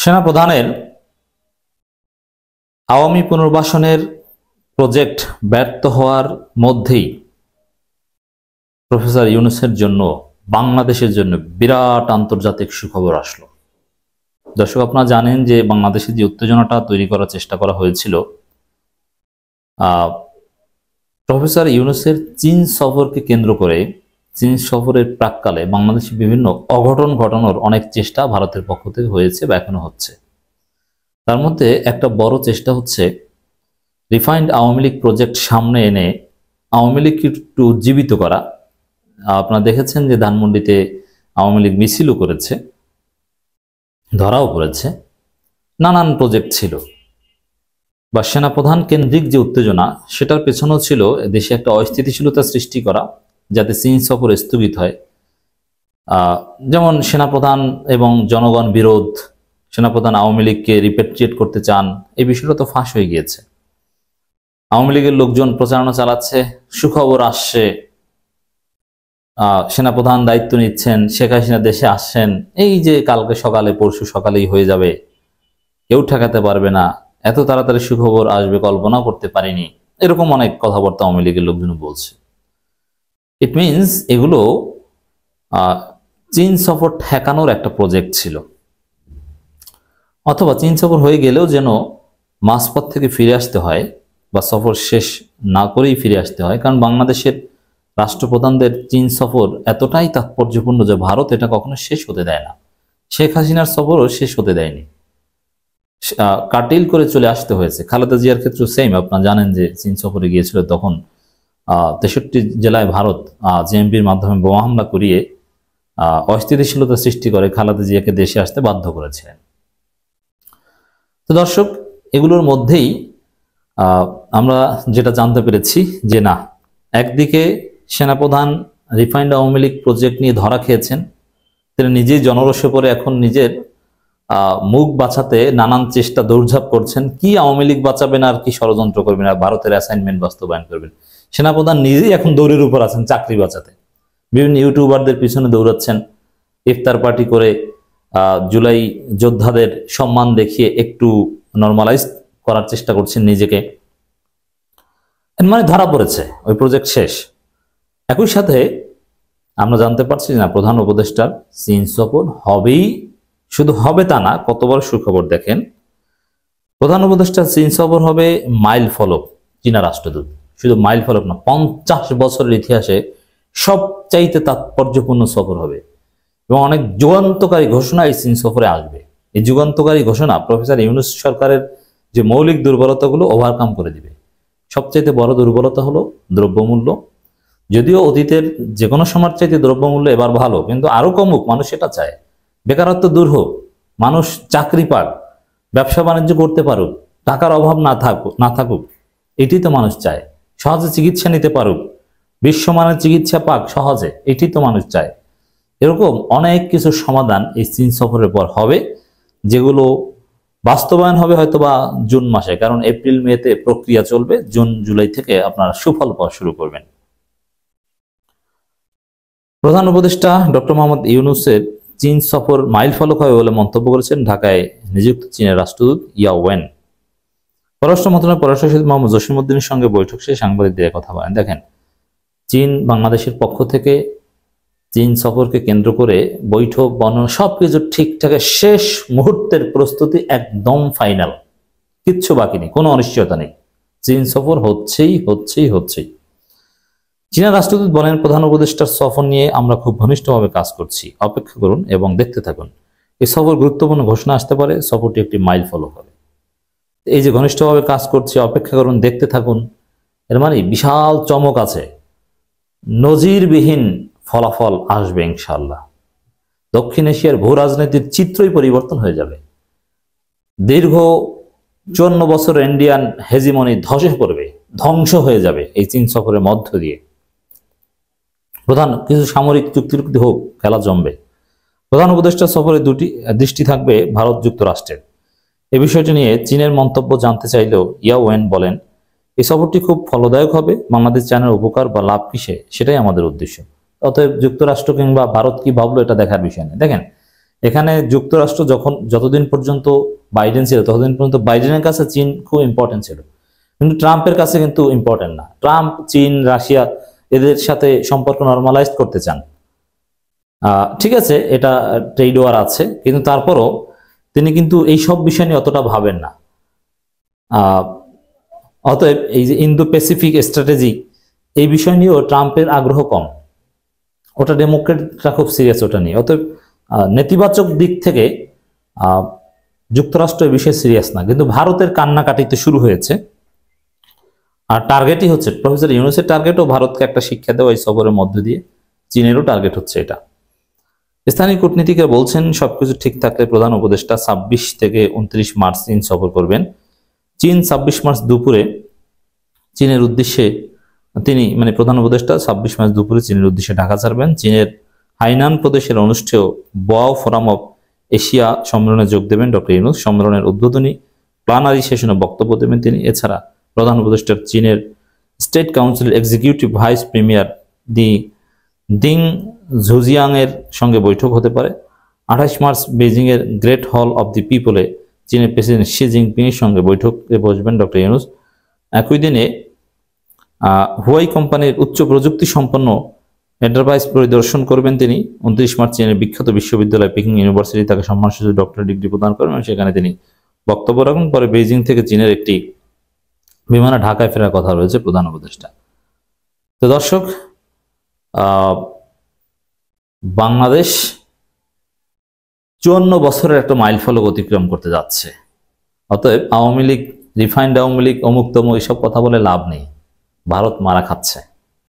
সেনাপ্রধানের আওয়ামী পুনর্বাসনের প্রজেক্ট ব্যর্থ হওয়ার মধ্যেই প্রফেসর ইউনূসের জন্য বাংলাদেশের জন্য বিরাট আন্তর্জাতিক সুখবর আসলো। দর্শক, আপনারা জানেন যে বাংলাদেশে যে উত্তেজনাটা তৈরি করার চেষ্টা করা হয়েছিল প্রফেসর ইউনূসের চীন সফরকে কেন্দ্র করে, চীন সফরের প্রাক্কালে বাংলাদেশে বিভিন্ন অঘটন ঘটানোর অনেক চেষ্টা ভারতের পক্ষ থেকে হয়েছে বা এখনো হচ্ছে। তার মধ্যে একটা বড় চেষ্টা হচ্ছে রিফাইন্ড আওয়ামী লীগ প্রজেক্ট সামনে এনে আওয়ামী লীগকে একটু উজ্জীবিত করা। আপনারা দেখেছেন যে ধানমন্ডিতে আওয়ামী লীগ মিছিলও করেছে, ধরাও পড়েছে, নানান প্রজেক্ট ছিল। বা সেনাপ্রধান কেন্দ্রিক যে উত্তেজনা, সেটার পেছনেও ছিল দেশে একটা অস্থিতিশীলতা সৃষ্টি করা যাতে চীন সফর স্থগিত হয়। যেমন সেনাপ্রধান এবং জনগণ বিরোধ, সেনাপ্রধান আওয়ামী লীগকে রিপেট্রিয়েট করতে চান, এই বিষয়টা তো ফাঁস হয়ে গিয়েছে। আওয়ামী লীগের লোকজন প্রচারণা চালাচ্ছে, সুখবর আসছে, সেনাপ্রধান দায়িত্ব নিচ্ছেন, শেখ হাসিনা দেশে আসছেন, এই যে কালকে সকালে পরশু সকালেই হয়ে যাবে, কেউ ঠেকাতে পারবে না, এত তাড়াতাড়ি সুখবর আসবে কল্পনা করতে পারিনি, এরকম অনেক কথাবার্তা আওয়ামী লীগের লোকজন বলছে। ইট মিনস এগুলো চীন সফর ঠেকানোর একটা প্রজেক্ট ছিল, অথবা চীন সফর হয়ে গেলেও যেন মাঝপথ থেকে ফিরে আসতে হয় বা সফর শেষ না করেই ফিরে আসতে হয়। কারণ বাংলাদেশের রাষ্ট্রপ্রধানদের চীন সফর এতটাই তাৎপর্যপূর্ণ যে ভারত এটা কখনো শেষ হতে দেয় না। শেখ হাসিনার সফরও শেষ হতে দেয়নি, কাটিল করে চলে আসতে হয়েছে। খালেদা জিয়ার ক্ষেত্রে সেম, আপনারা জানেন যে চীন সফরে গিয়েছিল, তখন 63 জেলায় ভারত জেএমপির মাধ্যমে বোমা হামলা করিয়ে অস্থিতিশীলতা সৃষ্টি করে খালেদা জিয়াকে দেশে আসতে বাধ্য করেছিলেন। তো দর্শক, এগুলোর মধ্যেই আমরা যেটা জানতে পেরেছি যে না, একদিকে সেনাপ্রধান রিফাইন্ড আওয়ামী লীগ প্রজেক্ট নিয়ে ধরা খেয়েছেন, তিনি নিজেই জনরোষে পড়ে এখন নিজের মুখ বাঁচাতে নানান চেষ্টা দৌড়ঝাঁপ করছেন। কি আওয়ামী লীগ বাঁচাবেন আর কি ষড়যন্ত্র করবেন আর ভারতের অ্যাসাইনমেন্ট বাস্তবায়ন করবেন। সেনাপ্রধান নিজেই এখন দৌড়ের উপর আছেন চাকরি বাঁচাতে, বিভিন্ন ইউটিউবারদের পিছনে দৌড়াচ্ছেন, ইফতার পার্টি করে জুলাই যোদ্ধাদের সম্মান দেখিয়ে একটু নর্মালাইজ করার চেষ্টা করছেন নিজেকে। মানে ধরা পড়েছে, ওই প্রজেক্ট শেষ। একই সাথে আমরা জানতে পারছি না প্রধান উপদেষ্টার চীন সফর হবেই, শুধু হবে তা না, কত বড় সুখবর দেখেন। প্রধান উপদেষ্টার চীন সফর হবে মাইল ফলক, চীনা রাষ্ট্রদূত। শুধু মাইল ফলক না, 50 বছরের ইতিহাসে সবচাইতে তাৎপর্যপূর্ণ সফর হবে এবং অনেক যুগান্তকারী ঘোষণা এই চীন সফরে আসবে। এই যুগান্তকারী ঘোষণা প্রফেসর ইউনূস সরকারের যে মৌলিক দুর্বলতাগুলো ওভারকাম করে দিবে। সবচাইতে বড় দুর্বলতা হলো দ্রব্যমূল্য। যদিও অতীতের যে কোনো সময়ের চাইতে দ্রব্যমূল্য এবার ভালো, কিন্তু আরো কমুক, মানুষ এটা চায়। বেকারত্ব দূর হোক, মানুষ চাকরি পাক, ব্যবসা বাণিজ্য করতে পারুক, টাকার অভাব না থাকুক, এটি তো মানুষ চায়। সহজে চিকিৎসা নিতে পারুক, বিশ্বমানের চিকিৎসা পাক সহজে, এটি তো মানুষ চায়। এরকম অনেক কিছু সমাধান এই চীন সফরের পর হবে, যেগুলো বাস্তবায়ন হবে হয়তোবা জুন মাসে, কারণ এপ্রিল মেতে প্রক্রিয়া চলবে, জুন জুলাই থেকে আপনারা সুফল পাওয়া শুরু করবেন। প্রধান উপদেষ্টা ডক্টর মোহাম্মদ ইউনূসের চীন সফর মাইল ফলক হবে বলে মন্তব্য করেছেন ঢাকায় নিযুক্ত চীনের রাষ্ট্রদূত ইয়া ওয়েন। পররাষ্ট্র মন্ত্রণালয়ের পররাষ্ট্র সচিব মোহাম্মদ জসিমউদ্দিনের সঙ্গে বৈঠক শেষে সাংবাদিকদের কথা বলেন। দেখেন, চীন বাংলাদেশের পক্ষ থেকে চীন সফরকে কেন্দ্র করে বৈঠক বর্ণনা সবকিছু ঠিকঠাক, শেষ মুহূর্তের প্রস্তুতি একদম ফাইনাল, কিচ্ছু বাকি নেই, কোনো অনিশ্চয়তা নেই। চীন সফর হচ্ছেই। চীনা রাষ্ট্রদূত বলেন, প্রধান উপদেষ্টার সফর নিয়ে আমরা খুব ঘনিষ্ঠভাবে কাজ করছি, অপেক্ষা করুন এবং দেখতে থাকুন। এই সফর গুরুত্বপূর্ণ ঘোষণা আসতে পারে, সফরটি একটি মাইল ফলক হবে। এই যে ঘনিষ্ঠভাবে কাজ করছি, অপেক্ষা করুন, দেখতে থাকুন, এর মানে বিশাল চমক আছে, নজিরবিহীন ফলাফল আসবে ইনশাআল্লাহ। দক্ষিণ এশিয়ার ভূ রাজনীতির চিত্রই পরিবর্তন হয়ে যাবে। দীর্ঘ 54 বছর ইন্ডিয়ান হেজিমনি ধসে পড়বে, ধ্বংস হয়ে যাবে এই চীন সফরের মধ্য দিয়ে। প্রধান কিছু সামরিক চুক্তি হোক, খেলা জমবে। প্রধান উপদেষ্টা সফরে দুটি দৃষ্টি থাকবে ভারত যুক্তরাষ্ট্রের। এই বিষয়টি নিয়ে চীনের মন্তব্য জানতে চাইলেও ইয়া ওয়েন বলেন, এই সফরটি খুব ফলদায়ক হবে, বাংলাদেশ চায়নার উপকার বা লাভ কিসে সেটাই আমাদের উদ্দেশ্য। অতএব যুক্তরাষ্ট্র কিংবা ভারত কি ভাবলো এটা দেখার বিষয় নেই। দেখেন, এখানে যুক্তরাষ্ট্র যতদিন পর্যন্ত বাইডেন ছিল ততদিন পর্যন্ত বাইডেনের কাছে চীন খুব ইম্পর্টেন্ট ছিল, কিন্তু ট্রাম্পের কাছে কিন্তু ইম্পর্টেন্ট না। ট্রাম্প চীন রাশিয়া এদের সাথে সম্পর্ক নর্মালাইজ করতে চান। ঠিক আছে, এটা ট্রেড ওয়ার আছে, কিন্তু তারপরও তিনি কিন্তু এই সব বিষয় নিয়ে অতটা ভাবেন না। অতএব এই যে ইন্দো প্যাসিফিক স্ট্র্যাটেজি, এই বিষয় নিয়েও ট্রাম্পের আগ্রহ কম। ওটা ডেমোক্রেটরা খুব সিরিয়াস ওটা নিয়ে। অতএব নেতিবাচক দিক থেকে যুক্তরাষ্ট্র এই বিষয়ে সিরিয়াস না, কিন্তু ভারতের কান্নাকাটিতে শুরু হয়েছে। আর টার্গেটই হচ্ছে প্রফেসর ইউনূসের টার্গেটও ভারতকে একটা শিক্ষা দেওয়া এই সফরের মধ্য দিয়ে, চীনেরও টার্গেট হচ্ছে এটা। স্থানীয় কূটনীতিকরা বলছেন সবকিছু ঠিক থাকলে প্রধান উপদেষ্টা 26 থেকে 29 মার্চ চীন সফর করবেন। চীন 26 মার্চ দুপুরে চীনের উদ্দেশ্যে প্রধান উপদেষ্টা 26 মার্চ দুপুরে চীনের উদ্দেশ্যে ঢাকা ছাড়বেন। চীনের হাইনান প্রদেশের অনুষ্ঠেয় বোয়াও ফোরাম অফ এশিয়া সম্মেলনে যোগ দেবেন ডক্টর ইউনূস। সম্মেলনের উদ্বোধনী প্ল্যানারি সেশনে বক্তব্য দেবেন তিনি। এছাড়া প্রধান উপদেষ্টার চীনের স্টেট কাউন্সিলের এক্সিকিউটিভ ভাইস প্রিমিয়ার দিং ঝুজিয়াং এর সঙ্গে বৈঠক হতে পারে। 28 মার্চ বেজিং এর গ্রেট হল অব দি পিপলে চীনের প্রেসিডেন্ট শি জিনপিং এর সঙ্গে বৈঠকে বসবেন ডক্টর ইউনূস। একই দিনে হুয়াই কোম্পানির উচ্চ প্রযুক্তি সম্পন্ন এন্টারপ্রাইজ পরিদর্শন করবেন তিনি। 29 মার্চ চীনের বিখ্যাত বিশ্ববিদ্যালয় পেকিং ইউনিভার্সিটি তাকে সম্মানসূচক ডক্টরেট ডিগ্রি প্রদান করবেন, সেখানে তিনি বক্তব্য রাখবেন। পরে বেজিং থেকে চীনের একটি বিমানে ঢাকায় ফেরার কথা রয়েছে প্রধান উপদেষ্টা। তো দর্শক, বাংলাদেশ 54 বছরের একটা মাইলফলক অতিক্রম করতে যাচ্ছে। অতএব আওয়ামী লীগ, রিফাইন্ড আওয়ামী লীগ, অমুক তমুক এসব কথা বলে লাভ নেই। ভারত মারা খাচ্ছে।